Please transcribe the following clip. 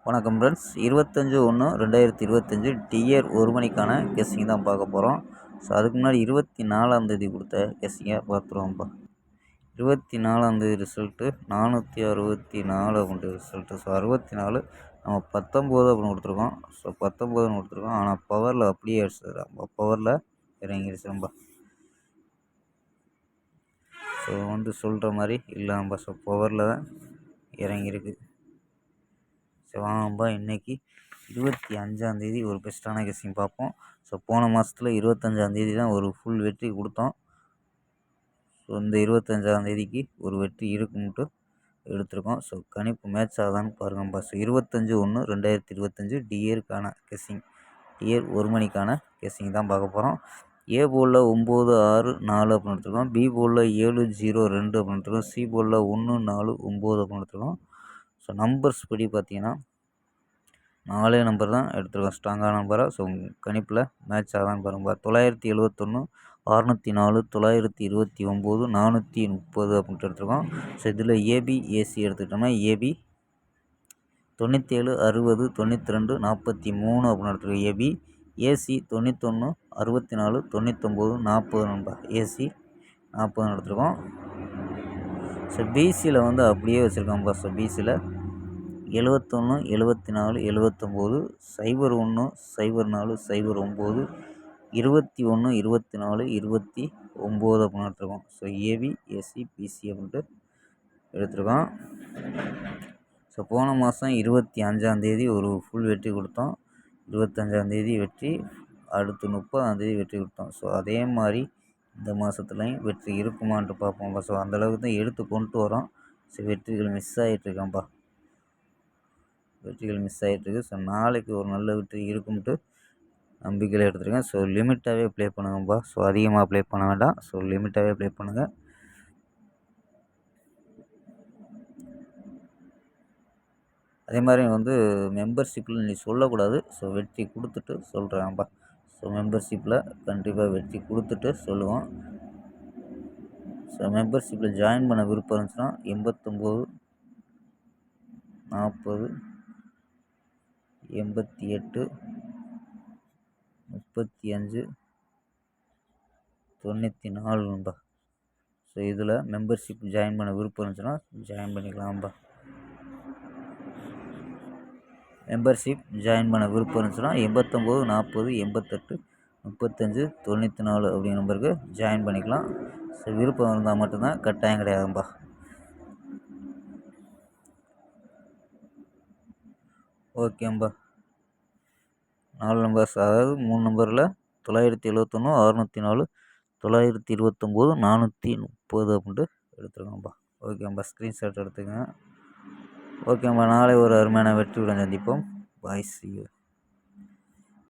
வணக்கம் friends, 25/1/2025 dear 1 மணிக்கான guessing தான் பார்க்க போகிறோம். ஸோ அதுக்கு முன்னாடி 24ஆம் தேதி கொடுத்த கெஸ்ஸிங்கை பார்த்துருவோம்ப்பா. 24ஆம் தேதி ரிசல்ட்டு 464 அப்படின்ற ரிசல்ட்டு. ஸோ 64 நம்ம 19 அப்படின்னு கொடுத்துருக்கோம். ஸோ 19ன்னு கொடுத்துருக்கோம். ஆனால் பவரில் அப்படியே அடிச்சிடும், நம்ம பவரில் இறங்கிடுச்சு நம்ம. ஸோ சொல்கிற மாதிரி இல்லாமல் ஸோ பவரில் தான் இறங்கியிருக்கு. ஸோ வாங்கப்பா, இன்றைக்கி 25ஆம் தேதி ஒரு பெஸ்ட்டான கெஸ்ஸிங் பார்ப்போம். ஸோ போன மாதத்தில் 25ஆம் தேதி தான் ஒரு ஃபுல் வெற்றி கொடுத்தோம். ஸோ இந்த 25ஆம் தேதிக்கு ஒரு வெற்றி இருக்குன்ட்டு எடுத்திருக்கோம். ஸோ கணிப்பு மேட்ச் ஆகுதான்னு பாருங்கப்பா. ஸோ 25/1/2025 டியருக்கான கெஸ்ஸிங், டியர் 1 மணிக்கான கெஸ்ஸிங் தான் பார்க்க போகிறோம். ஏ போலில் 964 அப்படின்னு எடுத்துருக்கோம். பி போலில் 702 அப்படின்னு எடுத்துருக்கோம். சி போலில் 149 அப்படின்னு எடுத்துருக்கோம். ஸோ நம்பர்ஸ் படி பார்த்தீங்கன்னா 4 நம்பர் தான் எடுத்துருக்கோம், ஸ்ட்ராங்கான நம்பராக. ஸோ கணிப்பில் மேட்ச் ஆகலான்னு பாருங்க. 971, 604, 929, 430 அப்படின்ட்டு எடுத்துருக்கோம். ஸோ இதில் ஏபி ஏசி எடுத்துக்கிட்டோம்னா ஏபி 97, 60, 92, 43 அப்படின்னு எடுத்துருக்கோம் ஏபி. ஏசி 91, 64, 99, 40 நம்பர் ஏசி 40 எடுத்துருக்கோம். ஸோ பிசியில் அப்படியே வச்சுருக்கோம்ப்பா. ஸோ பிசியில் 71, 74, 79, 01, 04, 09, 21, 24, 29 அப்படின்னு எடுத்துருக்கோம். ஸோ ஏபி ஏசி பிசி அப்படின்ட்டு எடுத்துருக்கோம். ஸோ போன மாதம் 25ஆம் தேதி ஒரு ஃபுல் வெற்றி கொடுத்தோம். 25ஆம் தேதி வெற்றி, அடுத்து 30ஆம் தேதி வெற்றி கொடுத்தோம். ஸோ அதே மாதிரி இந்த மாதத்துலையும் வெற்றி இருக்குமான்ட்டு பார்ப்போம்ப்பா. ஸோ அந்தளவுக்கு தான் எடுத்து கொண்டு வரோம். ஸோ வெற்றிகள் மிஸ் ஆகிட்டுருக்கேன்ப்பா, வெற்றிகள் மிஸ் ஆகிட்டுருக்கு. ஸோ நாளைக்கு ஒரு நல்ல வெற்றி இருக்கும்ட்டு நம்பிக்கையில் எடுத்துருக்கேன். ஸோ லிமிட்டாகவே ப்ளே பண்ணுங்கப்பா. ஸோ அதிகமாக ப்ளே பண்ண வேண்டாம். ஸோ லிமிட்டாகவே ப்ளே பண்ணுங்கள். அதே மாதிரி மெம்பர்ஷிப்பில் நீ சொல்லக்கூடாது. ஸோ வெற்றி கொடுத்துட்டு சொல்கிறேன்ப்பா. ஸோ மெம்பர்ஷிப்பில் கண்டிப்பாக வெற்றி கொடுத்துட்டு சொல்லுவோம். ஸோ மெம்பர்ஷிப்பில் ஜாயின் பண்ண விருப்பம் இருந்துச்சுன்னா 89 40 88 35 94 நம்பா. ஸோ இதில் மெம்பர்ஷிப் ஜாயின் பண்ண விருப்பம் இருந்துச்சுன்னா ஜாயின் பண்ணிக்கலாம்ப்பா. மெம்பர்ஷிப் ஜாயின் பண்ண விருப்பம் இருந்துச்சுன்னா 89 40 88 35 94 அப்படிங்கிற நம்பருக்கு ஜாயின் பண்ணிக்கலாம். ஸோ விருப்பம் இருந்தால் மட்டும்தான், கட்டாயம் கிடையாதுப்பா. ஓகேம்பா. 4 நம்பர்ஸ், அதாவது 3 நம்பரில் 971, 604, 929, 430 அப்படின்ட்டு எடுத்துருக்கோம்ப்பா. ஓகேம்பா, ஸ்க்ரீன்ஷாட் எடுத்துக்கங்க. ஓகேம்பா, நாளை ஒரு அருமையான வெற்றியுடன் சந்திப்போம். பாய், see you.